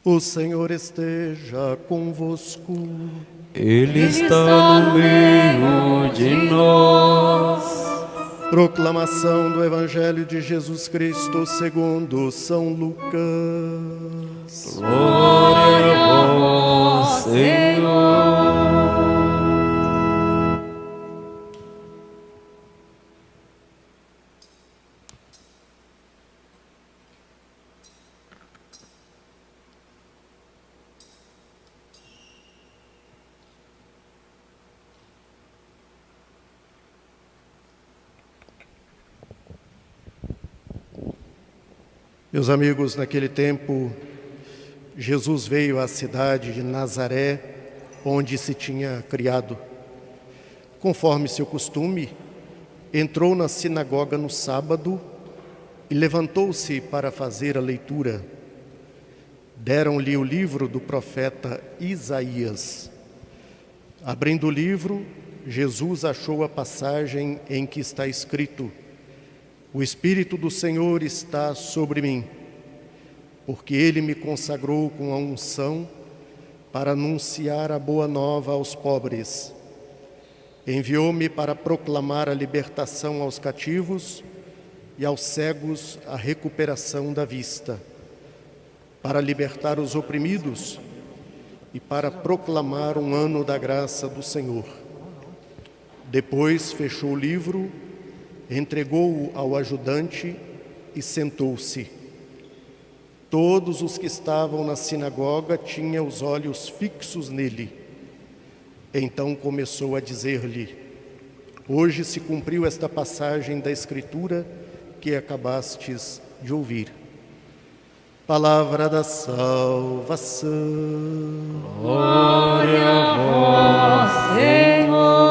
O Senhor esteja convosco. Ele está no meio de nós. Proclamação do Evangelho de Jesus Cristo segundo São Lucas. Glória a vós, Senhor. Meus amigos, naquele tempo, Jesus veio à cidade de Nazaré, onde se tinha criado. Conforme seu costume, entrou na sinagoga no sábado e levantou-se para fazer a leitura. Deram-lhe o livro do profeta Isaías. Abrindo o livro, Jesus achou a passagem em que está escrito: O Espírito do Senhor está sobre mim, porque Ele me consagrou com a unção para anunciar a boa nova aos pobres. Enviou-me para proclamar a libertação aos cativos e aos cegos a recuperação da vista, para libertar os oprimidos e para proclamar um ano da graça do Senhor. Depois fechou o livro, entregou-o ao ajudante e sentou-se. Todos os que estavam na sinagoga tinham os olhos fixos nele. Então começou a dizer-lhe: Hoje se cumpriu esta passagem da Escritura que acabastes de ouvir. Palavra da salvação. Glória a vós, Senhor.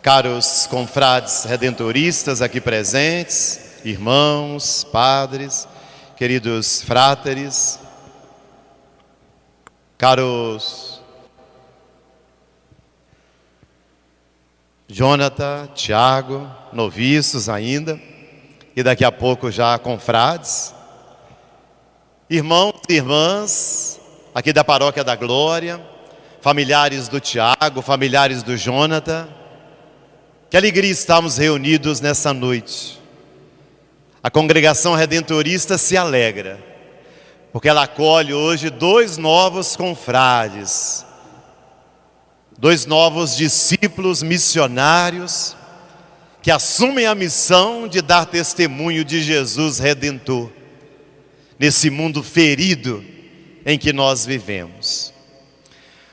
Caros confrades redentoristas aqui presentes, irmãos, padres, queridos fráteres, caros Jonathan, Tiago, noviços ainda, e daqui a pouco já confrades, irmãos e irmãs aqui da Paróquia da Glória, familiares do Tiago, familiares do Jonathan, que alegria estarmos reunidos nessa noite. A congregação redentorista se alegra, porque ela acolhe hoje 2 novos confrades, 2 novos discípulos missionários, que assumem a missão de dar testemunho de Jesus Redentor, nesse mundo ferido em que nós vivemos.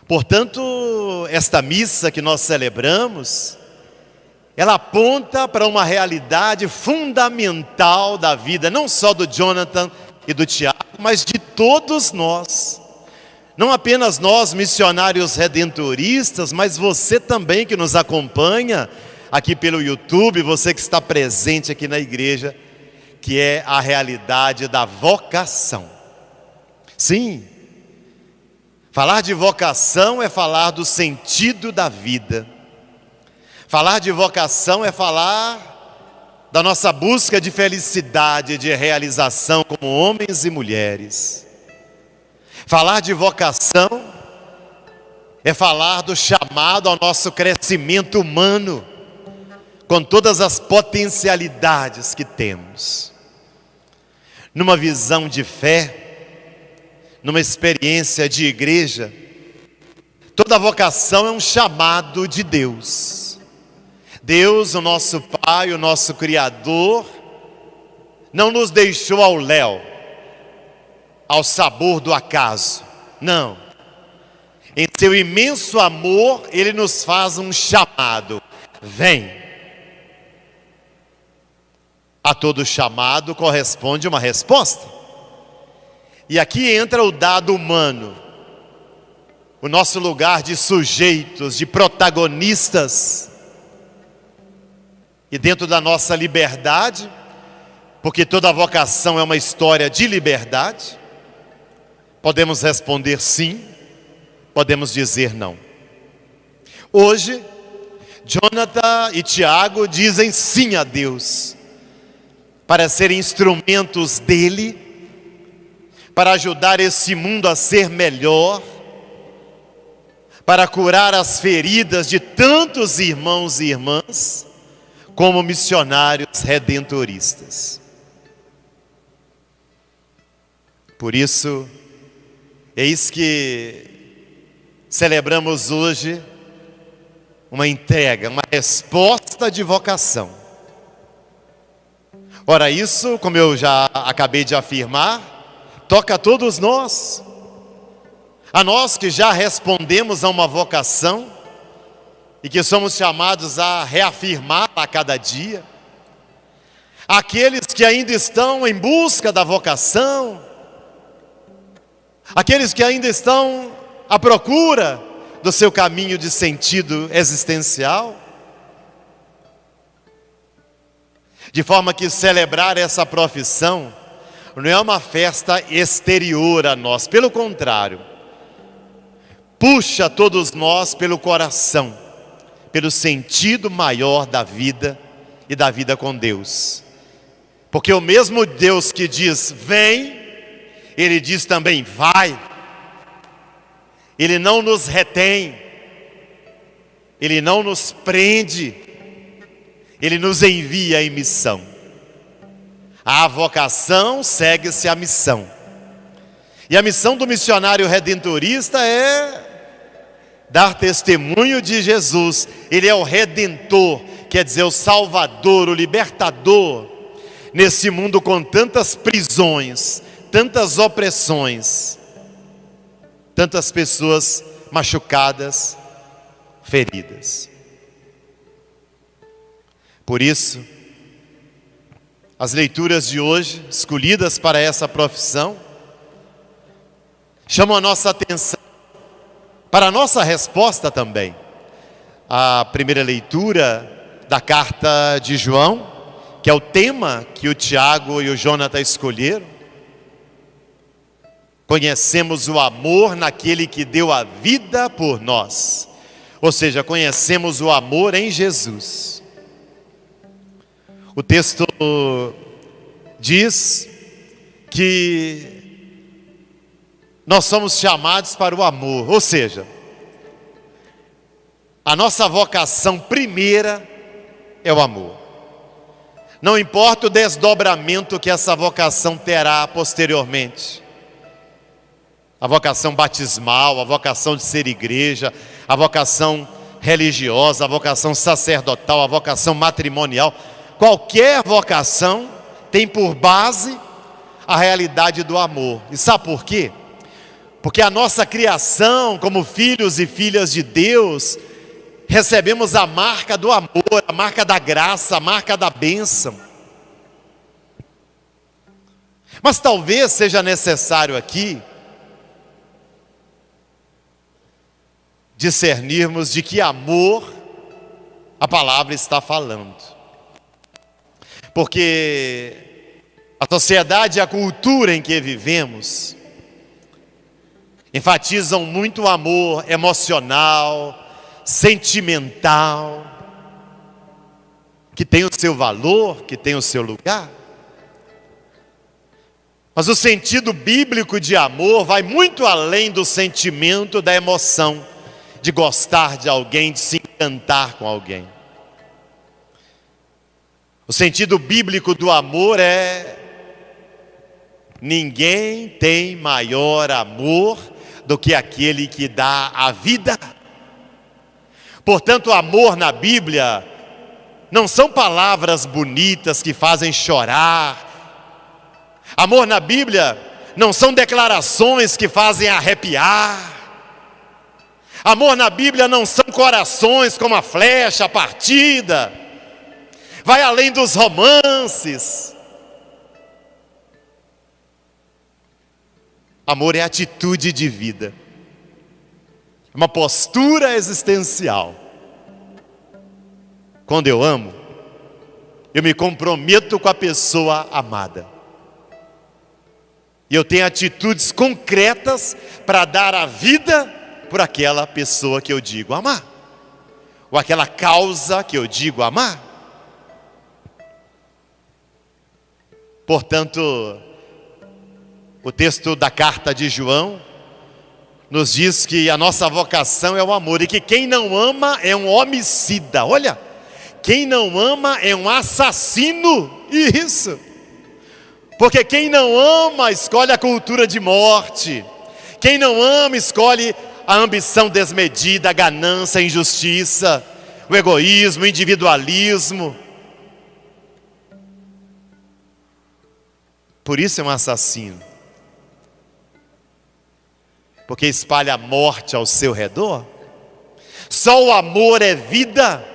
Portanto, esta missa que nós celebramos, ela aponta para uma realidade fundamental da vida, não só do Jonathan e do Tiago, mas de todos nós. Não apenas nós, missionários redentoristas, mas você também que nos acompanha aqui pelo YouTube, você que está presente aqui na igreja, que é a realidade da vocação. Sim, falar de vocação é falar do sentido da vida. Falar de vocação é falar da nossa busca de felicidade, de realização como homens e mulheres. Falar de vocação é falar do chamado ao nosso crescimento humano, com todas as potencialidades que temos. Numa visão de fé, numa experiência de igreja, toda vocação é um chamado de Deus. Deus, o nosso Pai, o nosso Criador, não nos deixou ao léu, ao sabor do acaso. Não. Em seu imenso amor, Ele nos faz um chamado. Vem. A todo chamado corresponde uma resposta. E aqui entra o dado humano, o nosso lugar de sujeitos, de protagonistas. E dentro da nossa liberdade, porque toda vocação é uma história de liberdade, podemos responder sim, podemos dizer não. Hoje, Jonathan e Tiago dizem sim a Deus, para serem instrumentos dele para ajudar esse mundo a ser melhor, para curar as feridas de tantos irmãos e irmãs, como missionários redentoristas. Por isso, eis que celebramos hoje uma entrega, uma resposta de vocação. Ora, isso, como eu já acabei de afirmar, toca a todos nós. A nós que já respondemos a uma vocação e que somos chamados a reafirmá-la a cada dia. Aqueles que ainda estão em busca da vocação, aqueles que ainda estão à procura do seu caminho de sentido existencial. De forma que celebrar essa profissão não é uma festa exterior a nós, pelo contrário, puxa todos nós pelo coração, pelo sentido maior da vida e da vida com Deus. Porque o mesmo Deus que diz vem, Ele diz também vai. Ele não nos retém, Ele não nos prende, Ele nos envia em missão. A vocação segue-se à missão. E a missão do missionário redentorista é dar testemunho de Jesus. Ele é o Redentor, quer dizer, o Salvador, o Libertador, nesse mundo com tantas prisões, tantas opressões, tantas pessoas machucadas, feridas. Por isso, as leituras de hoje, escolhidas para essa profissão, chamam a nossa atenção para a nossa resposta também. A primeira leitura da carta de João, que é o tema que o Tiago e o Jonathan escolheram. Conhecemos o amor naquele que deu a vida por nós. Ou seja, conhecemos o amor em Jesus. O texto diz que nós somos chamados para o amor, ou seja, a nossa vocação primeira é o amor. Não importa o desdobramento que essa vocação terá posteriormente. A vocação batismal, a vocação de ser igreja, a vocação religiosa, a vocação sacerdotal, a vocação matrimonial. Qualquer vocação tem por base a realidade do amor. E sabe por quê? Porque a nossa criação como filhos e filhas de Deus, recebemos a marca do amor, a marca da graça, a marca da bênção. Mas talvez seja necessário aqui discernirmos de que amor a palavra está falando. Porque a sociedade e a cultura em que vivemos enfatizam muito o amor emocional, sentimental, que tem o seu valor, que tem o seu lugar. Mas o sentido bíblico de amor vai muito além do sentimento, da emoção, de gostar de alguém, de se encantar com alguém. O sentido bíblico do amor é: ninguém tem maior amor do que aquele que dá a vida. Portanto, amor na Bíblia não são palavras bonitas que fazem chorar. Amor na Bíblia não são declarações que fazem arrepiar. Amor na Bíblia não são corações como a flecha partida. Vai além dos romances. Amor é atitude de vida, uma postura existencial. Quando eu amo, eu me comprometo com a pessoa amada. E eu tenho atitudes concretas para dar a vida por aquela pessoa que eu digo amar, ou aquela causa que eu digo amar. Portanto, O texto da carta de João nos diz que a nossa vocação é o amor e que quem não ama é um homicida. Olha, quem não ama é um assassino. Isso. Porque quem não ama escolhe a cultura de morte. Quem não ama escolhe a ambição desmedida, a ganância, a injustiça, o egoísmo, o individualismo. Por isso é um assassino. Porque espalha a morte ao seu redor. Só o amor é vida.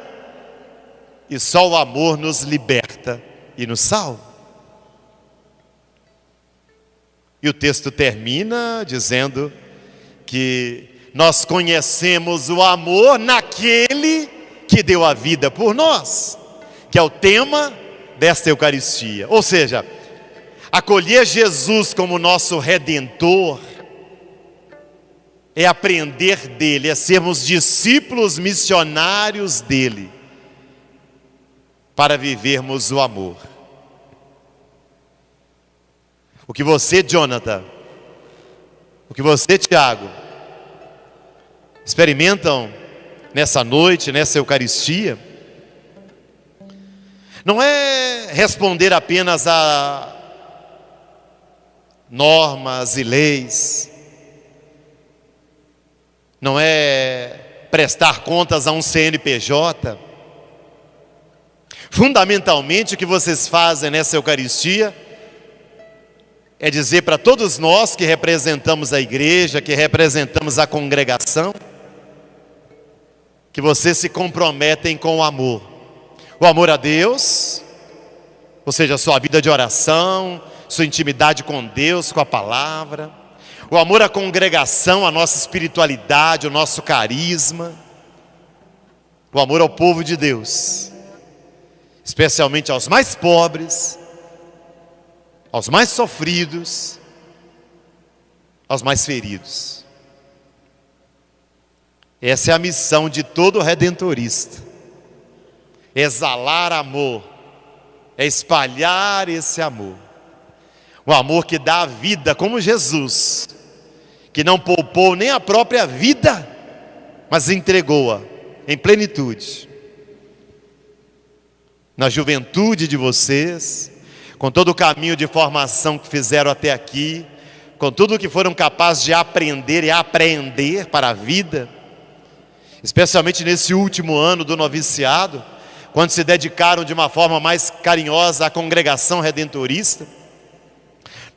E só o amor nos liberta e nos salva. E o texto termina dizendo que nós conhecemos o amor naquele que deu a vida por nós, que é o tema desta Eucaristia. Ou seja, acolher Jesus como nosso Redentor é aprender dele, é sermos discípulos missionários dele, para vivermos o amor. O que você, Jonathan, o que você, Tiago, experimentam nessa noite, nessa Eucaristia, não é responder apenas a normas e leis, não é prestar contas a um CNPJ. Fundamentalmente, o que vocês fazem nessa Eucaristia é dizer para todos nós que representamos a igreja, que representamos a congregação, que vocês se comprometem com o amor. O amor a Deus, ou seja, a sua vida de oração, sua intimidade com Deus, com a palavra. O amor à congregação, a nossa espiritualidade, o nosso carisma. O amor ao povo de Deus, especialmente aos mais pobres, aos mais sofridos, aos mais feridos. Essa é a missão de todo redentorista. Exalar amor, é espalhar esse amor. O amor que dá a vida, como Jesus, que não poupou nem a própria vida, mas entregou-a em plenitude. Na juventude de vocês, com todo o caminho de formação que fizeram até aqui, com tudo o que foram capazes de aprender e apreender para a vida, especialmente nesse último ano do noviciado, quando se dedicaram de uma forma mais carinhosa à congregação redentorista,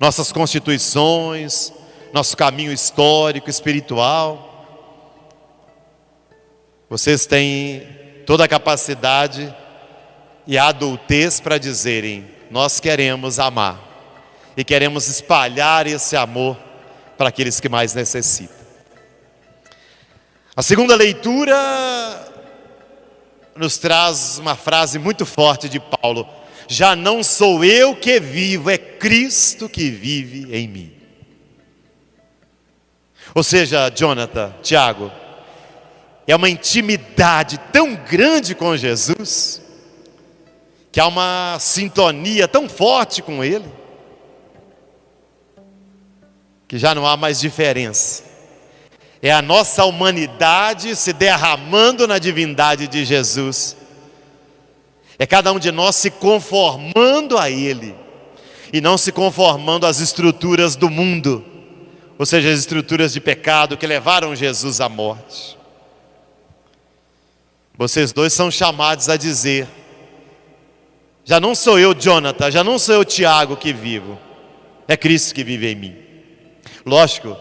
nossas constituições, nosso caminho histórico, espiritual. Vocês têm toda a capacidade e a adultez para dizerem: nós queremos amar e queremos espalhar esse amor para aqueles que mais necessitam. A segunda leitura nos traz uma frase muito forte de Paulo: já não sou eu que vivo, é Cristo que vive em mim. Ou seja, Jonathan, Tiago, é uma intimidade tão grande com Jesus, que há uma sintonia tão forte com Ele, que já não há mais diferença. É a nossa humanidade se derramando na divindade de Jesus. É cada um de nós se conformando a Ele, e não se conformando às estruturas do mundo, ou seja, as estruturas de pecado que levaram Jesus à morte. Vocês dois são chamados a dizer: já não sou eu, Jonathan, já não sou eu, Tiago, que vivo, é Cristo que vive em mim. Lógico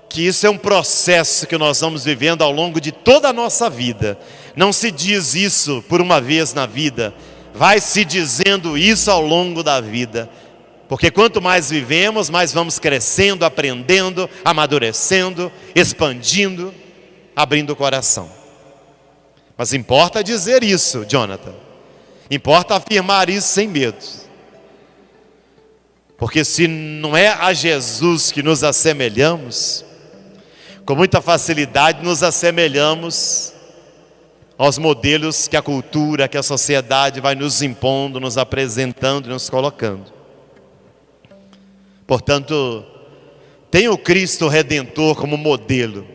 que isso é um processo que nós vamos vivendo ao longo de toda a nossa vida. Não se diz isso por uma vez na vida, vai se dizendo isso ao longo da vida, porque quanto mais vivemos, mais vamos crescendo, aprendendo, amadurecendo, expandindo, abrindo o coração. Mas importa dizer isso, Jonathan, importa afirmar isso sem medo, porque se não é a Jesus que nos assemelhamos, com muita facilidade nos assemelhamos aos modelos que a cultura, que a sociedade vai nos impondo, nos apresentando e nos colocando. Portanto, tenha o Cristo Redentor como modelo,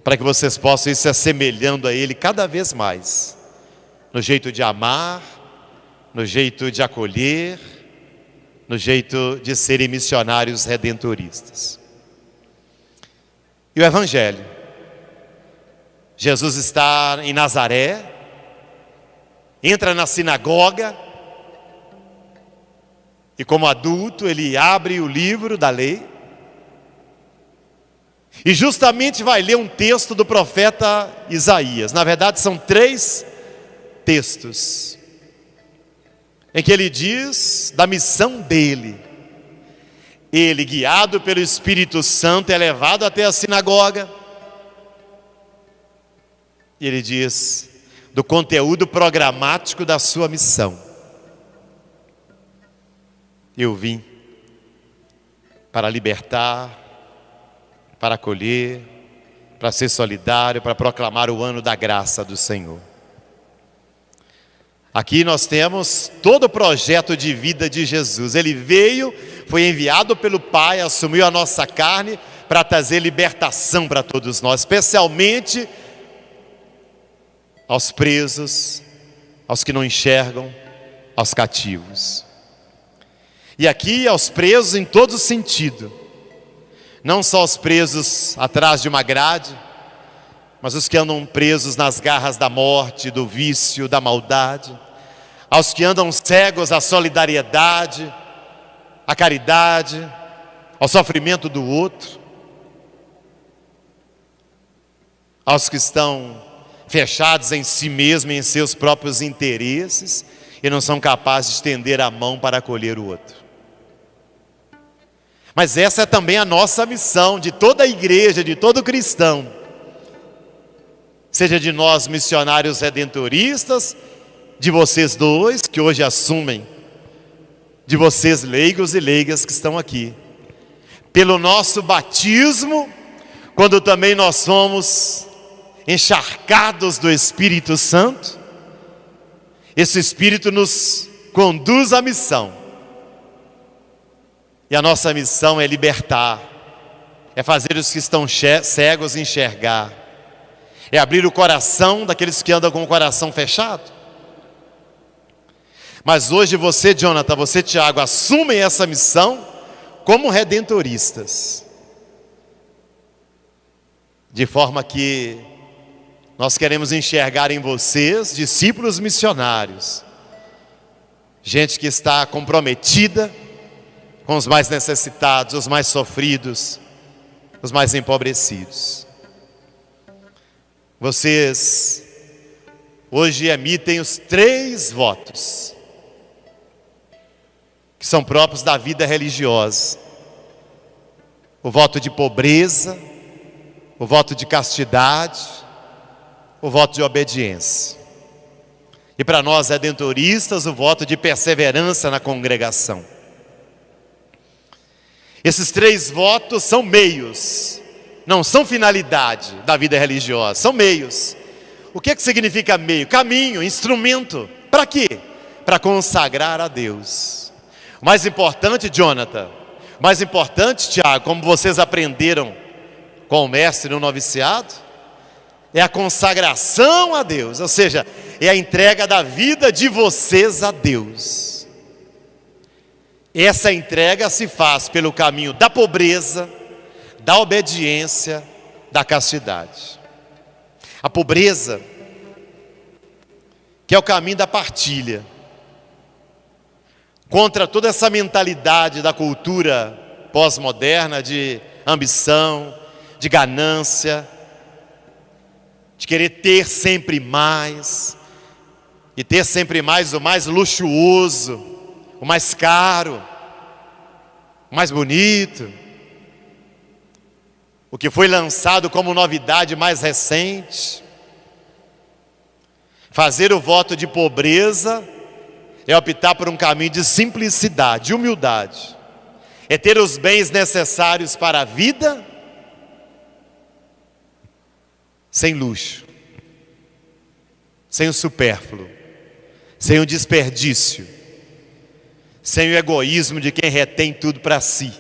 para que vocês possam ir se assemelhando a Ele cada vez mais, no jeito de amar, no jeito de acolher, no jeito de serem missionários redentoristas. E o Evangelho. Jesus está em Nazaré, entra na sinagoga, e como adulto ele abre o livro da lei, e justamente vai ler um texto do profeta Isaías. Na verdade são 3 textos, em que ele diz da missão dele. Ele, guiado pelo Espírito Santo, é levado até a sinagoga. E ele diz do conteúdo programático da sua missão. Eu vim para libertar, para acolher, para ser solidário, para proclamar o ano da graça do Senhor. Aqui nós temos todo o projeto de vida de Jesus. Ele veio, foi enviado pelo Pai, assumiu a nossa carne para trazer libertação para todos nós, especialmente aos presos, aos que não enxergam, aos cativos. E aqui aos presos em todo sentido, não só os presos atrás de uma grade, mas os que andam presos nas garras da morte, do vício, da maldade, aos que andam cegos à solidariedade, à caridade, ao sofrimento do outro, aos que estão fechados em si mesmos e em seus próprios interesses e não são capazes de estender a mão para acolher o outro. Mas essa é também a nossa missão, de toda a igreja, de todo cristão, seja de nós missionários redentoristas, de vocês dois que hoje assumem, de vocês leigos e leigas que estão aqui, pelo nosso batismo, quando também nós somos encharcados do Espírito Santo, esse Espírito nos conduz à missão. E a nossa missão é libertar, é fazer os que estão cegos enxergar, é abrir o coração daqueles que andam com o coração fechado. Mas hoje você, Jonathan, você, Tiago, assumem essa missão como redentoristas, de forma que nós queremos enxergar em vocês discípulos missionários, gente que está comprometida com os mais necessitados, os mais sofridos, os mais empobrecidos. Vocês hoje emitem os 3 votos que são próprios da vida religiosa: o voto de pobreza, o voto de castidade, o voto de obediência. E para nós redentoristas, o voto de perseverança na congregação. Esses 3 votos são meios, não são finalidade da vida religiosa, são meios. O que significa meio? Caminho, instrumento. Para quê? Para consagrar a Deus. O mais importante, Jonathan, o mais importante, Tiago, como vocês aprenderam com o mestre no noviciado, é a consagração a Deus, ou seja, é a entrega da vida de vocês a Deus. Essa entrega se faz pelo caminho da pobreza, da obediência, da castidade. A pobreza, que é o caminho da partilha, contra toda essa mentalidade da cultura pós-moderna de ambição, de ganância, de querer ter sempre mais, e ter sempre mais o mais luxuoso, o mais caro, o mais bonito, o que foi lançado como novidade mais recente. Fazer o voto de pobreza é optar por um caminho de simplicidade, de humildade. É ter os bens necessários para a vida, sem luxo, sem o supérfluo, sem o desperdício, sem o egoísmo de quem retém tudo para si,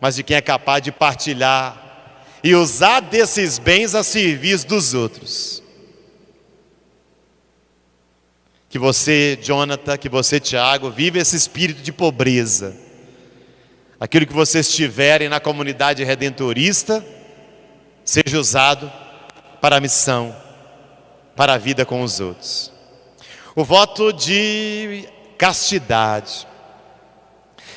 mas de quem é capaz de partilhar e usar desses bens a serviço dos outros. Que você, Jonathan, que você, Tiago, vive esse espírito de pobreza. Aquilo que vocês tiverem na comunidade redentorista seja usado para a missão, para a vida com os outros. O voto de castidade,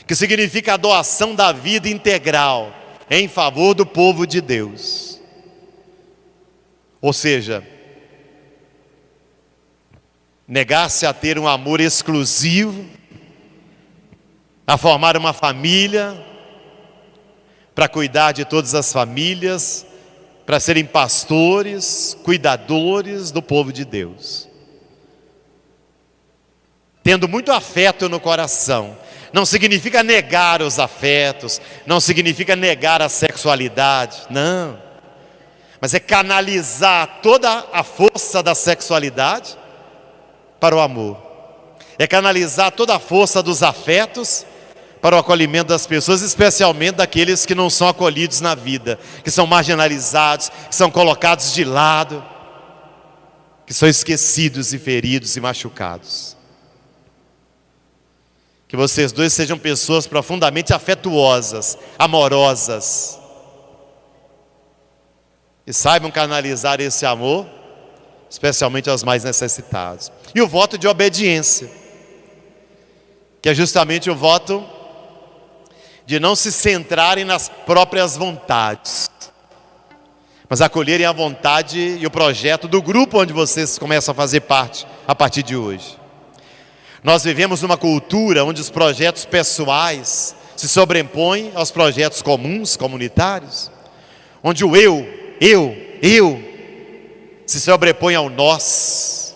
que significa a doação da vida integral em favor do povo de Deus. Ou seja, negar-se a ter um amor exclusivo, a formar uma família, para cuidar de todas as famílias, para serem pastores, cuidadores do povo de Deus. Tendo muito afeto no coração. Não significa negar os afetos, não significa negar a sexualidade, não. Mas é canalizar toda a força da sexualidade para o amor. É canalizar toda a força dos afetos para o acolhimento das pessoas, especialmente daqueles que não são acolhidos na vida, que são marginalizados, que são colocados de lado, que são esquecidos e feridos e machucados. Que vocês dois sejam pessoas profundamente afetuosas, amorosas, e saibam canalizar esse amor, especialmente aos mais necessitados. E o voto de obediência, que é justamente o voto de não se centrarem nas próprias vontades, mas acolherem a vontade e o projeto do grupo onde vocês começam a fazer parte a partir de hoje. Nós vivemos numa cultura onde os projetos pessoais se sobrepõem aos projetos comuns, comunitários, onde o eu se sobrepõe ao nós,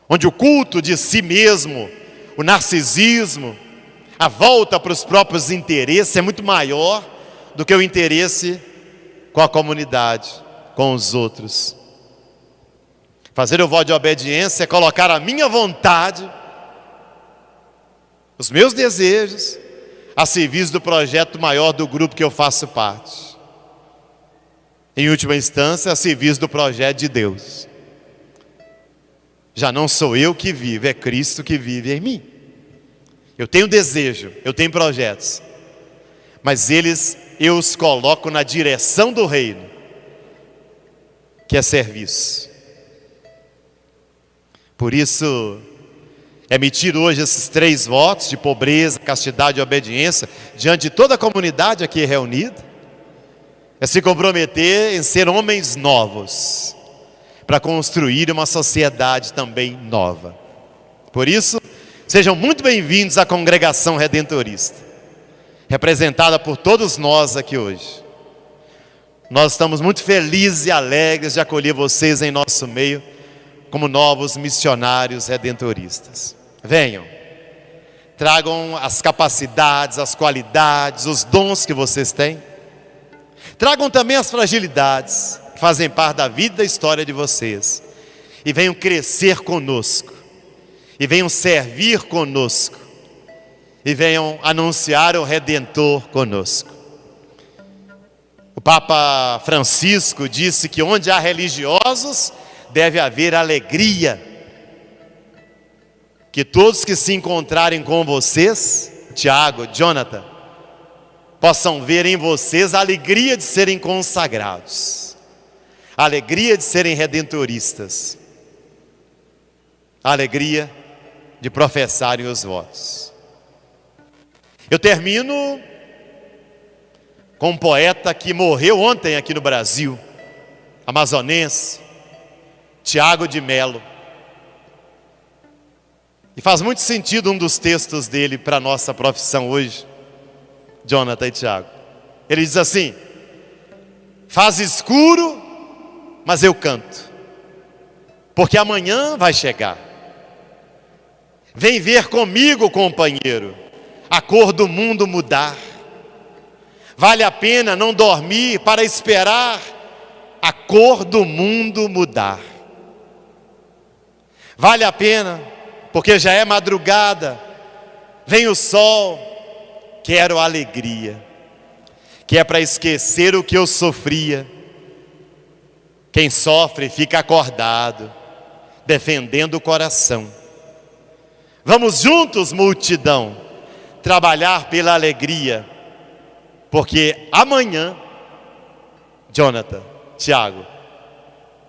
onde o culto de si mesmo, o narcisismo, a volta para os próprios interesses é muito maior do que o interesse com a comunidade, com os outros. Fazer o voto de obediência é colocar a minha vontade, os meus desejos, a serviço do projeto maior do grupo que eu faço parte. Em última instância, a serviço do projeto de Deus. Já não sou eu que vivo, é Cristo que vive em mim. Eu tenho desejo, eu tenho projetos, mas eu os coloco na direção do reino, que é serviço. Por isso, emitir hoje esses 3 votos de pobreza, castidade e obediência, diante de toda a comunidade aqui reunida, é se comprometer em ser homens novos, para construir uma sociedade também nova. Por isso, sejam muito bem-vindos à congregação redentorista, representada por todos nós aqui hoje. Nós estamos muito felizes e alegres de acolher vocês em nosso meio, como novos missionários redentoristas. Venham, tragam as capacidades, as qualidades, os dons que vocês têm. Tragam também as fragilidades que fazem parte da vida e da história de vocês. E venham crescer conosco. E venham servir conosco. E venham anunciar o Redentor conosco. O Papa Francisco disse que onde há religiosos, deve haver alegria. Que todos que se encontrarem com vocês, Tiago, Jonathan, possam ver em vocês a alegria de serem consagrados, a alegria de serem redentoristas, a alegria de professarem os votos. Eu termino com um poeta que morreu ontem aqui no Brasil, amazonense, Tiago de Melo. E faz muito sentido um dos textos dele para a nossa profissão hoje, Jonathan e Tiago. Ele diz assim: faz escuro, mas eu canto, porque amanhã vai chegar. Vem ver comigo, companheiro, a cor do mundo mudar. Vale a pena não dormir para esperar a cor do mundo mudar. Vale a pena, porque já é madrugada, Vem o sol, quero alegria, que é para esquecer o que eu sofria. Quem sofre fica acordado, defendendo o coração. Vamos juntos, multidão, trabalhar pela alegria, porque amanhã, Jonathan, Tiago,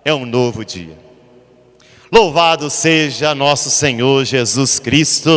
é um novo dia. Louvado seja nosso Senhor Jesus Cristo.